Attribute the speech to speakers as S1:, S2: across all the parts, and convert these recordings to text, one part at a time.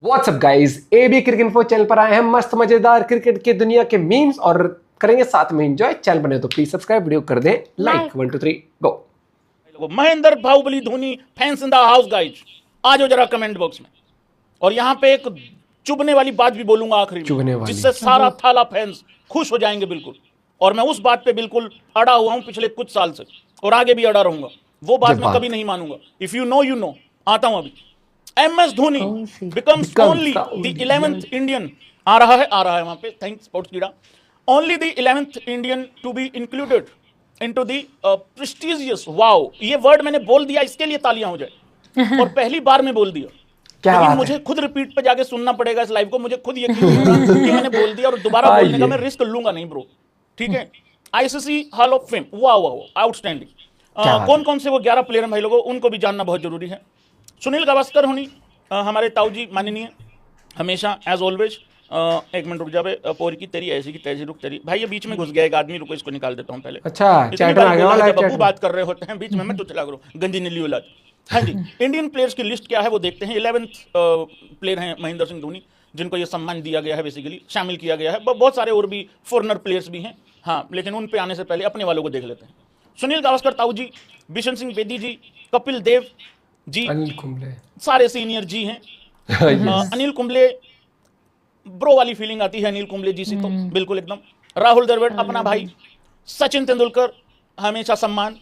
S1: WhatsApp guys, AB cricket info channel पर आए हैं मस्त मजेदार क्रिकेट की दुनिया के मीम्स और करेंगे साथ में एंजॉय। चैनल बने तो प्लीज सब्सक्राइब, वीडियो कर दें like. 1 2 3 go.
S2: Mahendra Bahubali Dhoni fans in the house guys, आ जाओ जरा कमेंट बॉक्स में। और यहाँ पे एक चुभने वाली बात भी बोलूंगा आखिरी में, जिससे सारा थाला फैंस खुश हो जाएंगे बिल्कुल। और मैं उस बात पे बिल्कुल अड़ा हुआ हूं पिछले कुछ साल से, और आगे भी अड़ा रहूंगा। वो बात मैं कभी नहीं मानूंगा। If you know you know. आता हूं अभी। MS Dhoni becomes only the 11th Indian आ रहा है वहां पे। थैंक्स स्पोर्ट्स कीड़ा। Only the 11th Indian to be included into the prestigious, wow, ये वर्ड मैंने बोल दिया, इसके लिए तालियां हो जाए। और पहली बार में बोल दिया, लेकिन मुझे खुद रिपीट पे जाके सुनना पड़ेगा इस लाइव को। मुझे खुद यकीन नहीं हो रहा कि मैंने बोल दिया, और दोबारा बोलने का मैं रिस्क लूंगा नहीं ब्रो, ठीक है। ICC hall of fame, wow wow, outstanding. कौन कौन से वो 11 प्लेयर हैं भाई लोगों, उनको भी जानना बहुत जरूरी है। सुनील गावस्कर होनी, हमारे ताऊ जी माननीय, हमेशा एज ऑलवेज। एक मिनट रुक जावे, पोर की तेरी ऐसी की तैसी, रुक तेरी भाई, ये बीच में घुस गया एक आदमी, रुको इसको निकाल देता हूं पहले।
S1: अच्छा, चैट में आ गया वाला
S2: बब्बू बात कर रहे होते हैं बीच में, मैं तो चला करूं गंजी नीली औलाद। हाँ जी, इंडियन प्लेयर्स की लिस्ट क्या है वो देखते हैं। 11th प्लेयर हैं महेंद्र सिंह धोनी, जिनको ये सम्मान दिया गया है, बेसिकली शामिल किया गया है। बहुत सारे और भी फॉरनर प्लेयर्स भी हैं, हाँ, लेकिन उन पे आने से पहले अपने वालों को देख लेते हैं। सुनील गावस्कर ताऊ जी, बिशन सिंह बेदी जी, कपिल देव जी,
S1: अनिल कुंबले,
S2: सारे सीनियर जी हैं। अनिल कुंबले, ब्रो वाली फीलिंग आती है अनिल कुंबले जी से तो बिल्कुल एकदम। राहुल द्रविड़ अपना भाई, सचिन तेंदुलकर हमेशा सम्मान।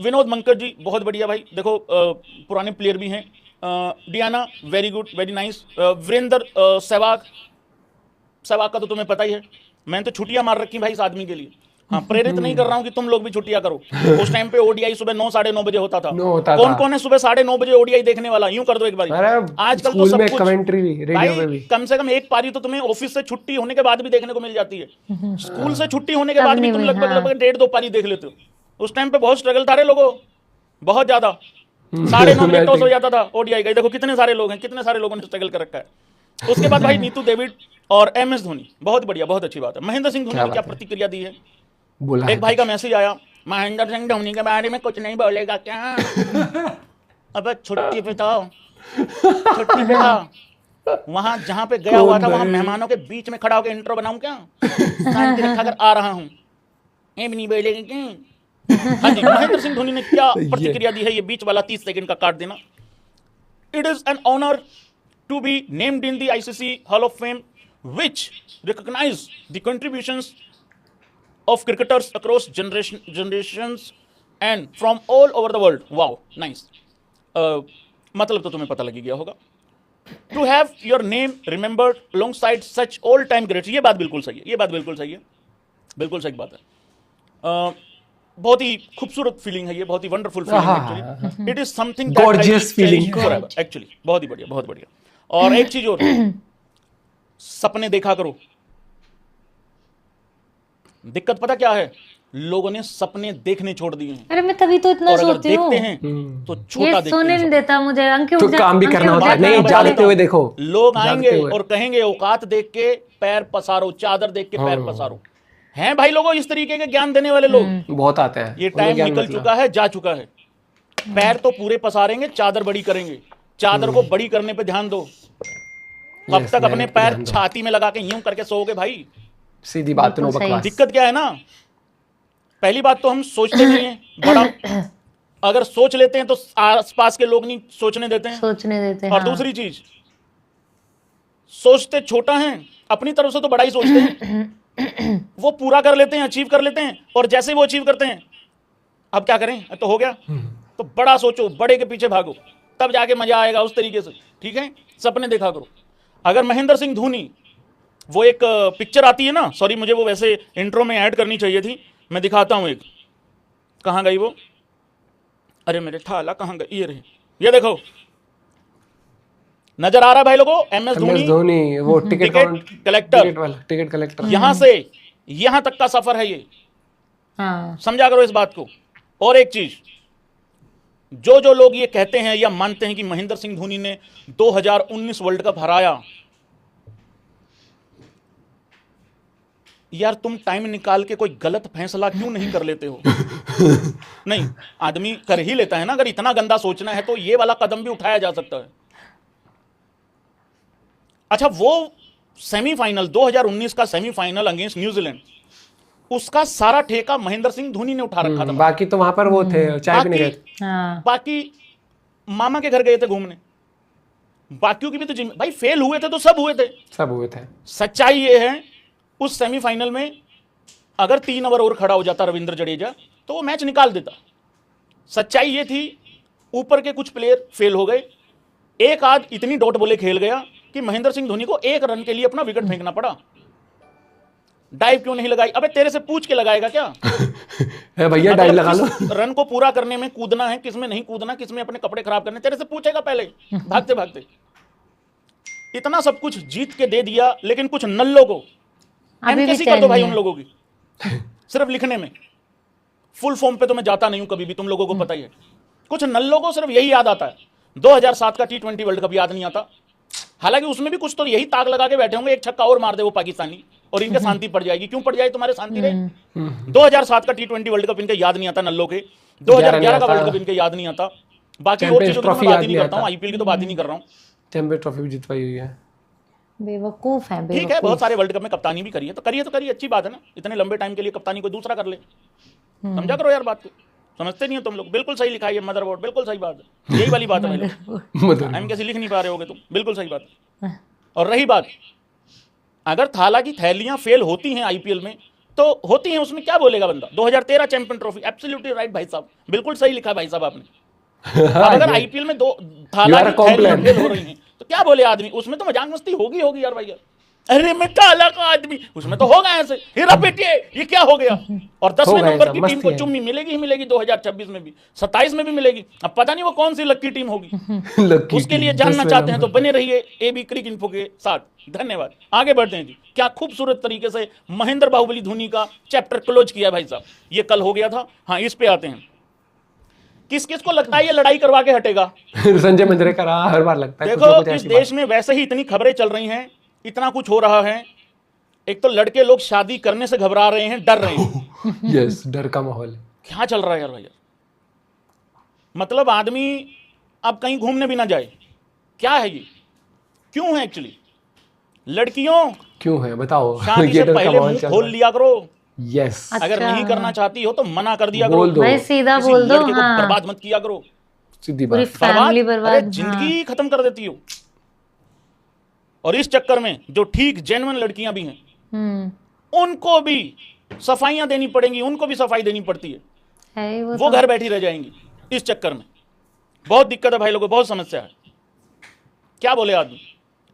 S2: विनोद मंकर जी बहुत बढ़िया भाई, देखो पुराने प्लेयर भी हैं। Diana very good, very nice. Virender Sehwag का तो तुम्हें पता ही है, मैंने तो छुट्टियां मार रखी भाई इस आदमी के लिए। हाँ, प्रेरित नहीं कर रहा हूं कि तुम लोग भी छुट्टियां करो। उस टाइम पे ODI सुबह 9 साढ़े 9 बजे होता था। कौन कौन है सुबह 9:30 बजे ODI देखने वाला, यूं कर दो एक बार। आजकल तो सब कुछ
S1: कमेंट्री भी, रेडियो पे भी।
S2: कम से कम एक पारी तो तुम्हें ऑफिस से छुट्टी होने के बाद भी देखने को मिल जाती है। स्कूल से छुट्टी होने के बाद भी तुम लगभग 1.5-2 पारी देख लेते हो। उस टाइम पे बहुत स्ट्रगल था रे लोगों, बहुत ज्यादा। 9:30 बजे टॉस हो जाता था ODI का। देखो कितने सारे लोग हैं, कितने सारे लोगों ने स्ट्रगल कर रखा है। उसके बाद भाई नीतू डेविड और MS धोनी, बहुत बढ़िया, बहुत अच्छी बात है। महेंद्र सिंह धोनी ने क्या प्रतिक्रिया दी है। एक भाई का मैसेज आया, महेंद्र सिंह धोनी के बारे में कुछ नहीं बोलेगा क्या। अब छुट्टी पे था, वहां जहां पे गया हुआ था, वहां मेहमानों के बीच में खड़ा होकर इंट्रो बनाऊं क्या, अगर आ रहा हूं, ये भी नहीं बोलेगा क्या। हाँ जी, महेंद्र सिंह धोनी ने क्या प्रतिक्रिया दी है, ये बीच वाला 30 सेकंड का काट देना। It is an honour to be named in the ICC hall of fame, which recognize the contributions of cricketers across generations and from all over the world. Wow, nice. मतलब तो तुम्हें पता लगी गया होगा। To have your name remembered alongside such all-time greats, ये बात बिल्कुल सही है, ये बात बिल्कुल सही है, बिल्कुल सही बात है। बहुत ही खूबसूरत फीलिंग है ये, बहुत ही वंडरफुल फीलिंग है actually. It is something gorgeous feeling forever actually, बहुत ही बढ़िया, बहुत बढ़िया। और एक चीज और, सपने देखा करो। दिक्कत पता क्या है, लोगों ने सपने देखने छोड़ दिए हैं।
S3: अरे मैं तभी तो इतना सोचती हूँ,
S2: देखते हैं तो छोटा देखते हैं।
S3: सोने नहीं देता मुझे,
S1: तो काम भी करना होता है। नहीं, जागते हुए देखो,
S2: लोग आएंगे और कहेंगे औकात देख के पैर पसारो, चादर देख के पैर पसारो। हैं भाई लोगों इस तरीके के ज्ञान देने वाले लोग
S1: बहुत आते हैं।
S2: ये टाइम निकल चुका है, जा चुका है। पैर तो पूरे पसारेंगे, चादर बड़ी करेंगे। चादर को बड़ी करने पे ध्यान दो। अब तक अपने पैर छाती में लगा के यूं करके सोओगे भाई,
S1: सीधी बात, नो बकवास।
S2: दिक्कत क्या है ना, पहली बात तो हम सोचते नहीं है बड़ा, अगर सोच लेते हैं तो आसपास के लोग नहीं सोचने देते हैं। और दूसरी चीज, सोचते छोटा हैं, अपनी तरफ से तो बड़ा ही सोचते हैं। वो पूरा कर लेते हैं, अचीव कर लेते हैं, और जैसे वो अचीव करते हैं, अब क्या करें, तो हो गया। तो बड़ा सोचो, बड़े के पीछे भागो, तब जाके मजा आएगा उस तरीके से, ठीक है। सपने देखा करो। अगर महेंद्र सिंह धोनी, वो एक पिक्चर आती है ना, सॉरी मुझे वो वैसे इंट्रो में ऐड करनी चाहिए थी, मैं दिखाता हूं एक। कहां गई वो, अरे मेरे थाला कहां गई, ये रही, ये देखो नजर आ रहा है भाई लोगों, MS धोनी वो टिकट कलेक्टर। यहां से यहां तक का सफर है ये, समझा करो इस बात को। और एक चीज, जो लोग ये कहते हैं या मानते हैं कि महेंद्र सिंह धोनी ने 2019 वर्ल्ड कप हराया, यार तुम टाइम निकाल के कोई गलत फैसला क्यों नहीं कर लेते हो। नहीं, आदमी कर ही लेता है ना, अगर इतना गंदा सोचना है तो ये वाला कदम भी उठाया जा सकता है। अच्छा, वो सेमीफाइनल 2019 का सेमीफाइनल अगेंस्ट न्यूजीलैंड, उसका सारा ठेका महेंद्र सिंह धोनी ने उठा रखा था।
S1: बाकी तो वहां पर वो थे, चाय पीने गए थे।
S3: हाँ।
S2: बाकी मामा के घर गए थे घूमने, बाकियों की भी तो जिम्मे, भाई फेल हुए थे तो सब हुए थे,
S1: सब हुए थे।
S2: सच्चाई ये है उस सेमीफाइनल में अगर 3 ओवर और खड़ा हो जाता रविंद्र जडेजा तो वो मैच निकाल देता। सच्चाई ये थी ऊपर के कुछ प्लेयर फेल हो गए, एक आध इतनी डॉट बॉले खेल गया कि महेंद्र सिंह धोनी को 1 रन के लिए अपना विकेट फेंकना पड़ा। डाइव क्यों नहीं लगाई? अबे तेरे से पूछ के लगाएगा क्या?
S1: है भैया, डाइव लगा लो।
S2: रन को पूरा करने में कूदना है, किसमें नहीं कूदना, किसमें अपने कपड़े खराब करने, तेरे से पूछेगा पहले भागते भागते। इतना सब कुछ जीत के दे दिया, लेकिन कुछ नल्लों को कैसी कर दो भाई उन लोगों की, सिर्फ लिखने में। फुल फॉर्म पे तो मैं जाता नहीं हूं कभी भी, तुम लोगों को पता ही है। कुछ नल्लों को सिर्फ यही याद आता है, 2007 का T20 वर्ल्ड कप याद नहीं आता। हालांकि उसमें भी कुछ तो यही ताक लगा के बैठे होंगे, एक छक्का और मार दे वो पाकिस्तानी और इनके शांति पड़ जाएगी। क्यों पड़ जाए तुम्हारे शांति रहे? 2007 का T20 वर्ल्ड कप इनके याद नहीं आता नल्लों के, 2011 का वर्ल्ड कप इनके याद नहीं आता। बाकी और चीजों की तो बात ही नहीं करता हूँ, आईपीएल की तो बात ही नहीं कर रहा हूँ।
S1: चैंपियंस ट्रॉफी भी जितवाई हुई है।
S3: बेवकूफ है,
S2: ठीक है, बहुत सारे वर्ल्ड कप में कप्तानी भी करी है, तो करिए, अच्छी बात है ना। इतने लंबे टाइम के लिए कप्तानी कोई दूसरा कर ले, समझा करो यार बात को। समझते नहीं हो तुम लोग। बिल्कुल सही लिखा है ये मदरबोर्ड, बिल्कुल सही बात है, यही वाली बात है। हम कैसे लिख नहीं पा रहे होगे तुम, बिल्कुल सही बात है। और रही बात, अगर थाला की थैलियां फेल होती हैं आईपीएल में तो होती हैं, उसमें क्या बोलेगा बंदा? 2013 चैंपियन ट्रॉफी, एब्सोल्युटली राइट भाई साहब, बिल्कुल सही लिखा भाई साहब आपने। अगर आईपीएल में 2 थाला की थैलियां फेल हो रही हैं तो क्या बोले आदमी? उसमें तो मजाक मस्ती होगी यार भैया। अरे मैं काला का आदमी, उसमें तो होगा ऐसे, हेरा बेटे ये क्या हो गया? और 10वें नंबर की टीम को चुम्मी मिलेगी ही मिलेगी 2026 में भी, 27 में भी मिलेगी। अब पता नहीं वो कौन सी लक्की टीम होगी। उसके लिए जानना चाहते हैं तो बने रहिए एबी क्रिक इन्फो के साथ। धन्यवाद। आगे बढ़ते हैं जी। क्या खूबसूरत तरीके से महेंद्र बाहुबली धोनी का चैप्टर क्लोज किया भाई साहब, ये कल हो गया था। हाँ, इस पे आते हैं। किस किस को लगता है ये लड़ाई करवा के हटेगा?
S1: संजय मंजरेकर हर बार लगता है।
S2: देखो, इस देश में वैसे ही इतनी खबरें चल रही हैं, इतना कुछ हो रहा है। एक तो लड़के लोग शादी करने से घबरा रहे हैं, डर रहे हैं।
S1: यस, डर का माहौल है।
S2: क्या चल रहा है यार भैया? मतलब आदमी अब कहीं घूमने भी ना जाए, क्या है ये? क्यों है एक्चुअली? लड़कियों
S1: क्यों है बताओ?
S2: शादी से पहले मुंह खोल लिया करो।
S1: यस,
S2: अगर नहीं करना चाहती हो तो मना कर दिया करो,
S1: बोल दो,
S3: भाई सीधा बोल दो।
S2: लड़के को बर्बाद मत किया करो,
S1: सीधी
S3: पूरी
S1: बात।
S3: फैमिली बर्बाद,
S2: जिंदगी खत्म कर देती हो। और इस चक्कर में जो ठीक जेन्युइन लड़कियां भी हैं, उनको भी सफाइयां देनी पड़ेंगी, उनको भी सफाई देनी पड़ती है, वो घर बैठी रह जाएंगी इस चक्कर में। बहुत दिक्कत है भाई लोगों, बहुत समस्या है। क्या बोले आदमी?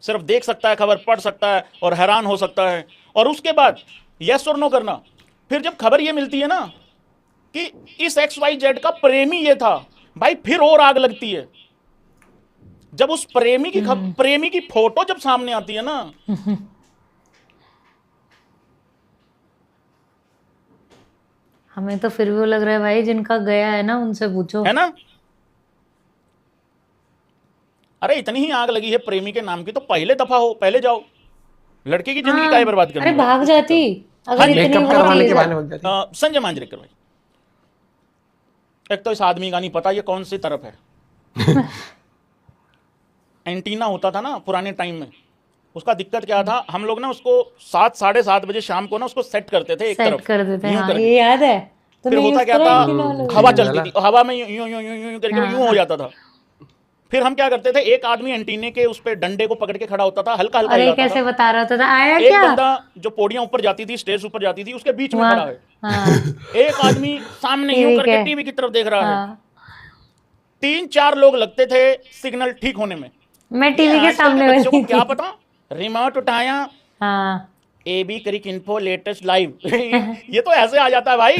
S2: सिर्फ देख सकता है, खबर पढ़ सकता है और हैरान हो सकता है, और उसके बाद यस और नो करना। फिर जब खबर ये मिलती है ना कि इस XYZ का प्रेमी ये था, भाई फिर और आग लगती है। जब उस प्रेमी की फोटो जब सामने आती है ना,
S3: हमें तो फिर भी वो लग रहा है भाई जिनका गया है ना उनसे पूछो,
S2: है ना। अरे इतनी ही आग लगी है प्रेमी के नाम की तो पहले दफा हो, पहले जाओ। लड़के की जिंदगी काहे बर्बाद करनी?
S3: अरे भाग जाती अगर इतनी
S1: करवाने के बहाने भाग जाती।
S2: संजय मांजरेकर भाई, एक तो इस आदमी का नहीं पता ये कौन सी तरफ है। एंटीना होता था ना पुराने टाइम में, उसका दिक्कत क्या था, हम लोग ना उसको 7 साढ़े 7 बजे शाम को ना उसको सेट करते थे एक तरफ,
S3: कर देते
S2: यूं
S3: हाँ,
S2: करके।
S3: ये याद है।
S2: फिर होता क्या था, हवा चलती थी, हवा में यूं यूं यूं यूं करके यूं हो जाता था। फिर हम क्या करते थे, एक आदमी एंटीने के उस पे डंडे को पकड़ के खड़ा होता था, हल्का हल्का
S3: अरे कैसे बता रहा था आया
S2: एक
S3: क्या?
S2: बंदा जो पोड़ियां ऊपर जाती थी, स्टेज ऊपर जाती थी, उसके बीच में खड़ा है।
S3: हाँ।
S2: एक आदमी सामने यूं करके टीवी की तरफ देख रहा है। 3-4 लोग लगते थे सिग्नल ठीक होने में।
S3: मैं टीवी के सामने
S2: बच्चों को क्या पता, रिमोट उठाया,
S3: हाँ,
S2: एबी क्रिक इन्फो लेटेस्ट लाइव। ये तो ऐसे आ जाता है भाई,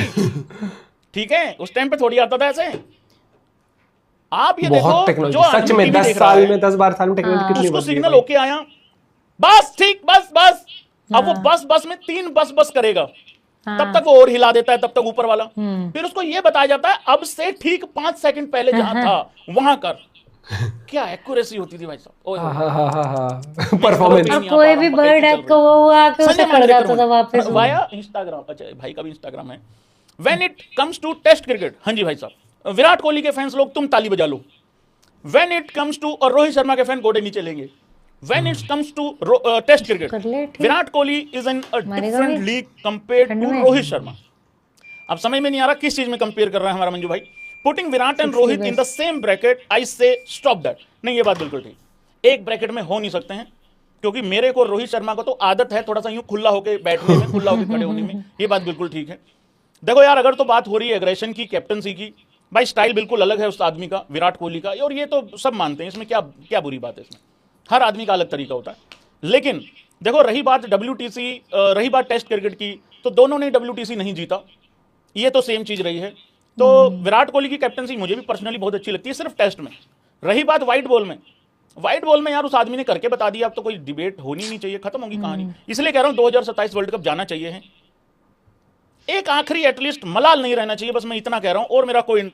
S2: ठीक है, उस टाइम पे थोड़ी आता था ऐसे। आप ये देखो, जो
S1: सच में 10 साल में 10-12 साल में टेक्नोलॉजी कितनी
S2: उसको सिग्नल ओके आया, बस ठीक, बस अब वो बस में 3 बस करेगा, तब तक वो और हिला देता है, तब तक ऊपर वाला। फिर उसको ये बताया जाता है अब से ठीक 5 सेकंड पहले जहां था वहां कर। क्या एक्यूरेसी होती थी भाई साहब।
S1: परफॉर्मेंस।
S3: और कोई भी बर्ड को वो आके उसे कर जाता था वापस
S2: वाया इंस्टाग्राम। अच्छा, भाई का भी इंस्टाग्राम है। When it comes to test cricket, हाँ जी भाई साहब, विराट कोहली के फैंस लोग तुम ताली बजा लो। व्हेन इट कम्स टू, और रोहित शर्मा के फैन गोडे नीचे लेंगे। When it comes to Test cricket,
S3: कर ले ठीक।
S2: Virat Kohli is in a
S3: मारेगा
S2: different
S3: भी।
S2: league compared
S3: ठंड
S2: to
S3: में।
S2: Rohit Sharma. अब समझ में नहीं आ रहा किस चीज में कंपेयर कर रहा है हमारा मंजू भाई. Putting Virat and Rohit in the same bracket, I say stop that. नहीं, ये बात बिल्कुल ठीक. एक ब्रैकेट में हो नहीं सकते हैं, क्योंकि मेरे को रोहित शर्मा को तो आदत है थोड़ा सा यूं खुला होके बैठने में, खुला होके खड़े होने में. ये बात बिल्कुल ठीक है. देखो यार, अगर तो बात हो रही है एग्रेशन की, कैप्टनसी की, भाई स्टाइल बिल्कुल अलग है उस आदमी का, विराट कोहली का, और ये तो सब मानते हैं. इसमें क्या क्या बुरी बात है? इसमें हर आदमी का अलग तरीका होता है. लेकिन देखो, रही बात WTC, रही बात टेस्ट क्रिकेट की, तो दोनों ने WTC नहीं जीता, ये तो सेम चीज रही है. तो विराट कोहली की कैप्टनसी मुझे भी पर्सनली बहुत अच्छी लगती है, सिर्फ टेस्ट में. रही बात व्हाइट बॉल में यार उस आदमी ने करके बता दिया, अब तो कोई डिबेट होनी नहीं चाहिए, खत्म होगी कहानी. इसलिए कह रहा हूं 2027 वर्ल्ड कप जाना चाहिए है. एक आखिरी एटलीस्ट मलाल नहीं रहना चाहिए, बस मैं इतना कह रहा हूं. और मेरा कोई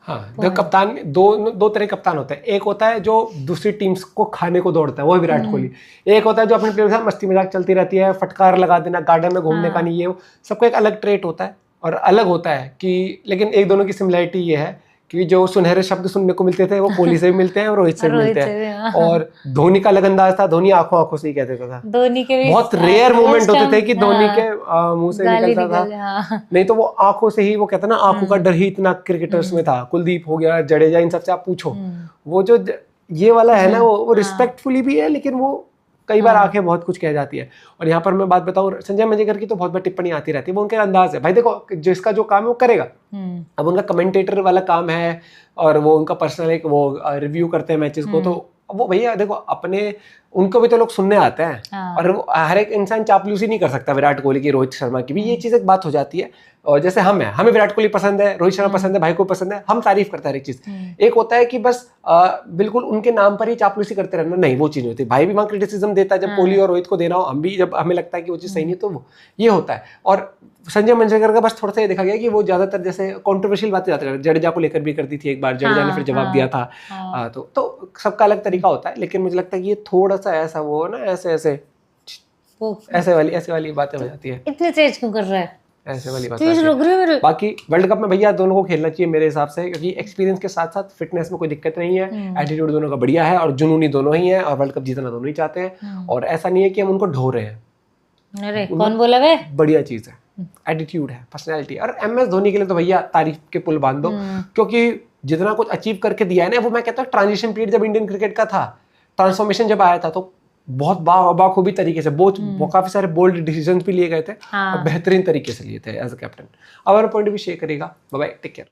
S1: हाँ, देखो कप्तान दो तरह के कप्तान होते हैं. एक होता है जो दूसरी टीम्स को खाने को दौड़ता है, वो है विराट कोहली. एक होता है जो अपने प्लेयर के साथ मस्ती मजाक चलती रहती है, फटकार लगा देना, गार्डन में घूमने का नहीं, ये सबका एक अलग ट्रेट होता है और अलग होता है कि. लेकिन एक दोनों की सिमिलरिटी ये है कि जो सुनहरे शब्द सुनने को मिलते थे वो कोहली से भी मिलते हैं और रोहित से भी मिलते हैं. और धोनी का अलग अंदाज था, धोनी आंखों से ही कहते था.
S3: धोनी के भी
S1: बहुत रेयर मोमेंट होते थे कि धोनी के मुंह से निकलता था, नहीं तो वो आंखों से ही, वो कहता ना, आंखों का डर ही इतना क्रिकेटर्स में था. कुलदीप हो गया, जडेजा, इन सबसे आप पूछो, वो जो ये वाला है ना, वो रिस्पेक्टफुली भी है, लेकिन वो कई बार आंखें बहुत कुछ कह जाती है. और यहाँ पर मैं बात बताऊं, संजय मंजेकर की तो बहुत बार टिप्पणी आती रहती है, वो उनका अंदाज है. भाई देखो, जिसका जो काम है वो करेगा. अब उनका कमेंटेटर वाला काम है और वो उनका पर्सनल एक वो रिव्यू करते हैं मैचेस को, तो वो भैया देखो, अपने उनको भी तो लोग सुनने आते हैं. और वो हर एक इंसान चापलूसी नहीं कर सकता, विराट कोहली की, रोहित शर्मा की भी. ये चीज एक बात हो जाती है. और जैसे हमें विराट कोहली पसंद है, रोहित शर्मा पसंद है, भाई को पसंद है, हम तारीफ करते हैं हर एक चीज. एक होता है कि बस बिल्कुल उनके नाम पर ही चापलूसी करते रहना, नहीं, वो चीज नहीं होती. भाई भी वहाँ क्रिटिसिज्म देता है जब कोहली और रोहित को देना हो, हम भी जब हमें लगता है कि वो चीज सही नहीं, तो वो ये होता है. और संजय मंजेकर का बस थोड़ा सा ये देखा गया कि वो ज्यादातर जैसे कंट्रोवर्शियल बातें ज्यादा करते, जडेजा को लेकर भी कर दी थी एक बार, जडेजा ने फिर जवाब दिया था. तो सबका अलग तरीका होता है. लेकिन मुझे लगता है कि ये थोड़ा सा ऐसा वो ना, ऐसे वाली बातें हो जाती है.
S3: इतने तेज क्यों कर रहा है?
S1: ऐसे वाली बात
S3: लग रही है.
S1: बाकी वर्ल्ड कप में भैया दोनों को खेलना चाहिए मेरे हिसाब से, क्योंकि एक्सपीरियंस के साथ साथ फिटनेस में कोई दिक्कत नहीं है. एटीट्यूड दोनों का बढ़िया है और जुनूनी दोनों ही है, और वर्ल्ड कप जीतना दोनों ही चाहते हैं. और ऐसा नहीं है कि हम उनको ढो रहे हैं.
S3: अरे कौन बोला वे?
S1: बढ़िया चीज है, एटीट्यूड है, पर्सनैलिटी. और MS धोनी के लिए तो भैया तारीफ के पुल बांध दो, क्योंकि जितना कुछ अचीव करके दिया है ना, वो मैं कहता हूँ ट्रांजिशन पीरियड जब इंडियन क्रिकेट का था, ट्रांसफॉर्मेशन जब आया था, तो बहुत बाखूबी तरीके से काफी सारे बोल्ड डिसीजंस भी लिए गए थे और बेहतरीन तरीके से लिए थे एज अ कैप्टन. अब पॉइंट भी शेयर करेगा. Bye bye, take care.